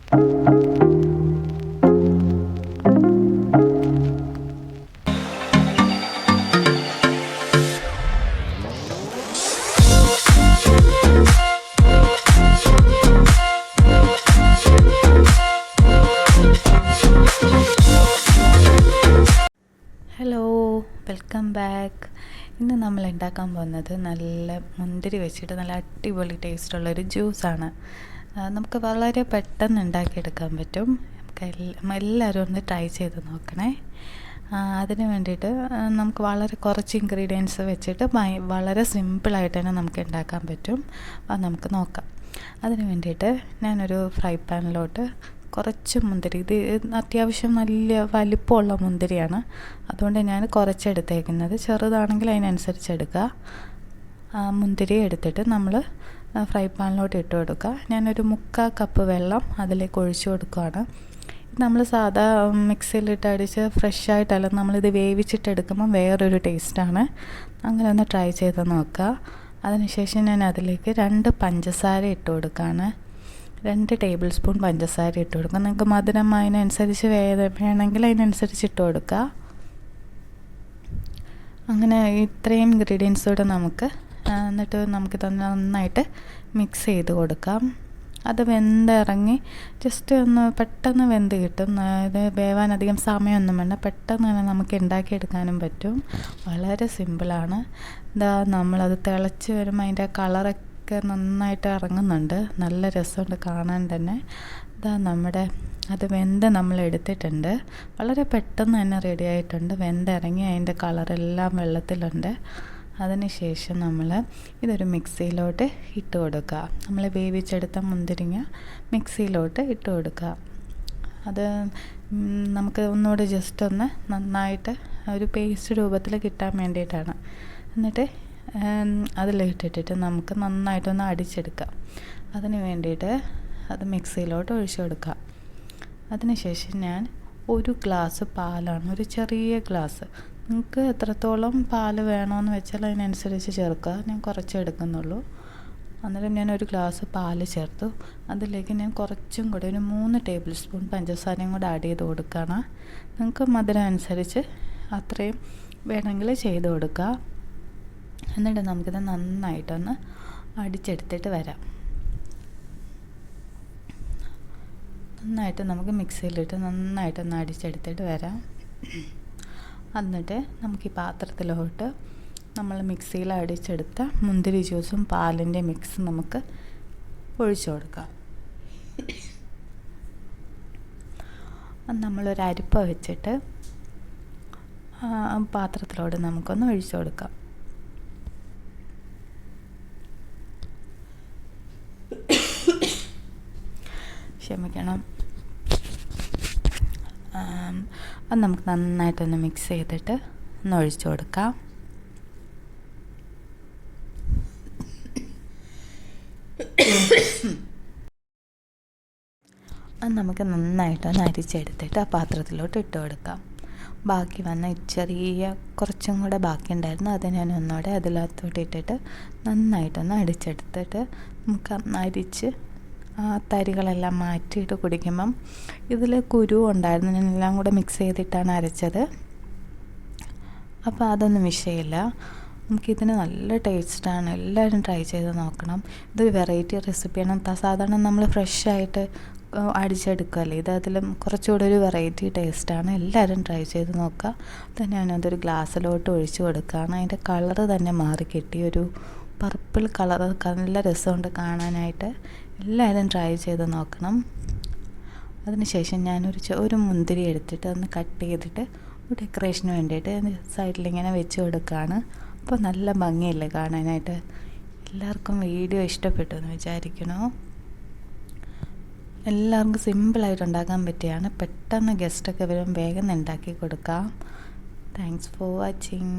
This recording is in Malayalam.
Hello, welcome back. ഇന്ന് നമ്മൾ ഉണ്ടാക്കാൻ പോകുന്നത് നല്ല മുന്തിരി വെച്ചിട്ട് നല്ല അടിപൊളി ടേസ്റ്റുള്ളൊരു ജ്യൂസാണ്. നമുക്ക് വളരെ പെട്ടെന്ന് ഉണ്ടാക്കിയെടുക്കാൻ പറ്റും. എല്ലാവരും ഒന്ന് ട്രൈ ചെയ്ത് നോക്കണേ. അതിന് വേണ്ടിയിട്ട് നമുക്ക് വളരെ കുറച്ച് ഇൻഗ്രീഡിയൻസ് വെച്ചിട്ട് വളരെ സിമ്പിളായിട്ട് തന്നെ നമുക്ക് ഉണ്ടാക്കാൻ പറ്റും. അത് നമുക്ക് നോക്കാം. അതിന് വേണ്ടിയിട്ട് ഞാനൊരു ഫ്രൈ പാനിലോട്ട് കുറച്ച് മുന്തിരി, ഇത് അത്യാവശ്യം നല്ല വലിപ്പമുള്ള മുന്തിരിയാണ്, അതുകൊണ്ട് ഞാൻ കുറച്ചെടുത്തേക്കുന്നത്. ചെറുതാണെങ്കിൽ അതിനനുസരിച്ച് എടുക്കുക. മുന്തിരി എടുത്തിട്ട് നമ്മൾ ഫ്രൈ പാനിലോട്ട് ഇട്ട് കൊടുക്കുക. ഞാനൊരു 3/4 കപ്പ് വെള്ളം അതിലേക്ക് ഒഴിച്ചു കൊടുക്കുകയാണ്. ഇത് നമ്മൾ സാധാ മിക്സിയിലിട്ട് അടിച്ച് ഫ്രഷായിട്ടല്ല, നമ്മളിത് വേവിച്ചിട്ടെടുക്കുമ്പോൾ വേറൊരു ടേസ്റ്റാണ്. അങ്ങനെ ഒന്ന് ട്രൈ ചെയ്ത് നോക്കുക. അതിനുശേഷം ഞാൻ അതിലേക്ക് 2 പഞ്ചസാര ഇട്ട് കൊടുക്കുകയാണ്. 2 ടേബിൾ സ്പൂൺ പഞ്ചസാര ഇട്ട് കൊടുക്കുക. നിങ്ങൾക്ക് മധുരം അതിനനുസരിച്ച് വേണമെങ്കിൽ അതിനനുസരിച്ച് ഇട്ട് കൊടുക്കുക. അങ്ങനെ ഇത്രയും ഇൻഗ്രീഡിയൻസോടെ എന്നിട്ട് നമുക്കിത് നന്നായിട്ട് മിക്സ് ചെയ്ത് കൊടുക്കാം. അത് വെന്തിറങ്ങി ജസ്റ്റ് ഒന്ന് പെട്ടെന്ന് വെന്ത് കിട്ടും. ഇത് വേവാൻ അധികം സമയമൊന്നും വേണ്ട, പെട്ടെന്ന് തന്നെ നമുക്ക് ഉണ്ടാക്കിയെടുക്കാനും പറ്റും. വളരെ സിമ്പിളാണ്. നമ്മളത് തിളച്ച് വരുമ്പോൾ അതിൻ്റെ കളറൊക്കെ നന്നായിട്ട് ഇറങ്ങുന്നുണ്ട്. നല്ല രസമുണ്ട് കാണാൻ തന്നെ. അത് നമ്മൾ എടുത്തിട്ടുണ്ട്. വളരെ പെട്ടെന്ന് തന്നെ റെഡി ആയിട്ടുണ്ട്. വെന്തിറങ്ങി അതിൻ്റെ കളറെല്ലാം വെള്ളത്തിലുണ്ട്. അതിനുശേഷം നമ്മൾ ഇതൊരു മിക്സിയിലോട്ട് ഇട്ട് കൊടുക്കുക. നമ്മൾ വേവിച്ചെടുത്ത മുന്തിരിങ്ങ മിക്സിയിലോട്ട് ഇട്ട് കൊടുക്കുക. അത് നമുക്ക് ഒന്നുകൂടെ ജസ്റ്റ് ഒന്ന് നന്നായിട്ട് ഒരു പേസ്റ്റ് രൂപത്തിൽ കിട്ടാൻ വേണ്ടിയിട്ടാണ്. എന്നിട്ട് അതിലിട്ടിട്ട് നമുക്ക് നന്നായിട്ടൊന്ന് അടിച്ചെടുക്കാം. അതിന് വേണ്ടിയിട്ട് അത് മിക്സിയിലോട്ട് ഒഴിച്ചു കൊടുക്കാം. അതിനുശേഷം ഞാൻ 1 ഗ്ലാസ് പാലാണ്, ഒരു ചെറിയ ഗ്ലാസ്, നിങ്ങൾക്ക് എത്രത്തോളം പാൽ വേണമെന്ന് വെച്ചാൽ അതിനനുസരിച്ച് ചേർക്കുക. ഞാൻ കുറച്ച് എടുക്കുന്നുള്ളൂ. അന്നേരം ഞാൻ 1 ഗ്ലാസ് പാൽ ചേർത്തു. അതിലേക്ക് ഞാൻ കുറച്ചും കൂടെ ഒരു 3 ടേബിൾ സ്പൂൺ പഞ്ചസാരയും കൂടെ ആഡ് ചെയ്ത് കൊടുക്കുകയാണ്. നിങ്ങൾക്ക് മധുരം അനുസരിച്ച് അത്രയും വേണമെങ്കിൽ ചെയ്ത് കൊടുക്കുക. എന്നിട്ട് നമുക്കിത് നന്നായിട്ടൊന്ന് അടിച്ചെടുത്തിട്ട് വരാം. നന്നായിട്ട് നമുക്ക് മിക്സിയിലിട്ട് നന്നായിട്ടൊന്ന് അടിച്ചെടുത്തിട്ട് വരാം. എന്നിട്ട് നമുക്ക് ഈ പാത്രത്തിലോട്ട് നമ്മൾ മിക്സിയിൽ അടിച്ചെടുത്ത മുന്തിരി ജ്യൂസും പാലിൻ്റെ മിക്സ് നമുക്ക് ഒഴിച്ചു കൊടുക്കാം. നമ്മളൊരു അരിപ്പ വെച്ചിട്ട് പാത്രത്തിലോട്ട് നമുക്കൊന്ന് ഒഴിച്ചു കൊടുക്കാം. ക്ഷമിക്കണം. അത് നമുക്ക് നന്നായിട്ടൊന്ന് മിക്സ് ചെയ്തിട്ട് ഒന്ന് ഒഴിച്ചു കൊടുക്കാം. അത് നമുക്ക് നന്നായിട്ടൊന്ന് അരിച്ചെടുത്തിട്ട് ആ പാത്രത്തിലോട്ട് ഇട്ട് കൊടുക്കാം. ബാക്കി വന്ന കുറച്ചും കൂടെ ബാക്കി ഉണ്ടായിരുന്നു. അത് ഞാൻ ഒന്നുകൂടെ അതിനകത്തോട്ട് ഇട്ടിട്ട് നന്നായിട്ടൊന്ന് അടിച്ചെടുത്തിട്ട് നമുക്ക് അരിച്ച് ആ തരികളെല്ലാം മാറ്റിയിട്ട് കുടിക്കുമ്പം ഇതിൽ കുരു ഉണ്ടായിരുന്നു. ഞാൻ എല്ലാം കൂടെ മിക്സ് ചെയ്തിട്ടാണ് അരച്ചത്. അപ്പോൾ അതൊന്നും വിഷയമില്ല. നമുക്കിതിന് നല്ല ടേസ്റ്റാണ്. എല്ലാവരും ട്രൈ ചെയ്ത് നോക്കണം. ഇതൊരു വെറൈറ്റി റെസിപ്പിയാണ്. സാധാരണ നമ്മൾ ഫ്രഷായിട്ട് അടിച്ചെടുക്കുകയല്ലേ, അതിലും കുറച്ചുകൂടെ ഒരു വെറൈറ്റി ടേസ്റ്റാണ്. എല്ലാവരും ട്രൈ ചെയ്ത് നോക്കുക. അത് ഞാനതൊരു ഗ്ലാസ്സിലോട്ട് ഒഴിച്ചു കൊടുക്കുകയാണ്. അതിൻ്റെ കളറ് തന്നെ മാറി കിട്ടി, ഒരു പർപ്പിൾ കളർ. നല്ല രസമുണ്ട് കാണാനായിട്ട്. എല്ലാവരും ട്രൈ ചെയ്ത് നോക്കണം. അതിനുശേഷം ഞാനൊരു മുന്തിരി എടുത്തിട്ട് ഒന്ന് കട്ട് ചെയ്തിട്ട് ഡെക്കറേഷന് വേണ്ടിയിട്ട് സൈഡിലിങ്ങനെ വെച്ച് കൊടുക്കുകയാണ്. അപ്പോൾ നല്ല ഭംഗിയല്ലേ കാണാനായിട്ട്. എല്ലാവർക്കും വീഡിയോ ഇഷ്ടപ്പെട്ടു എന്ന് വിചാരിക്കണോ. എല്ലാവർക്കും സിമ്പിളായിട്ട് ഉണ്ടാക്കാൻ പറ്റിയാണ്. പെട്ടെന്ന് ഗസ്റ്റൊക്കെ വരും, വേഗം ഉണ്ടാക്കി കൊടുക്കാം. Thanks for watching.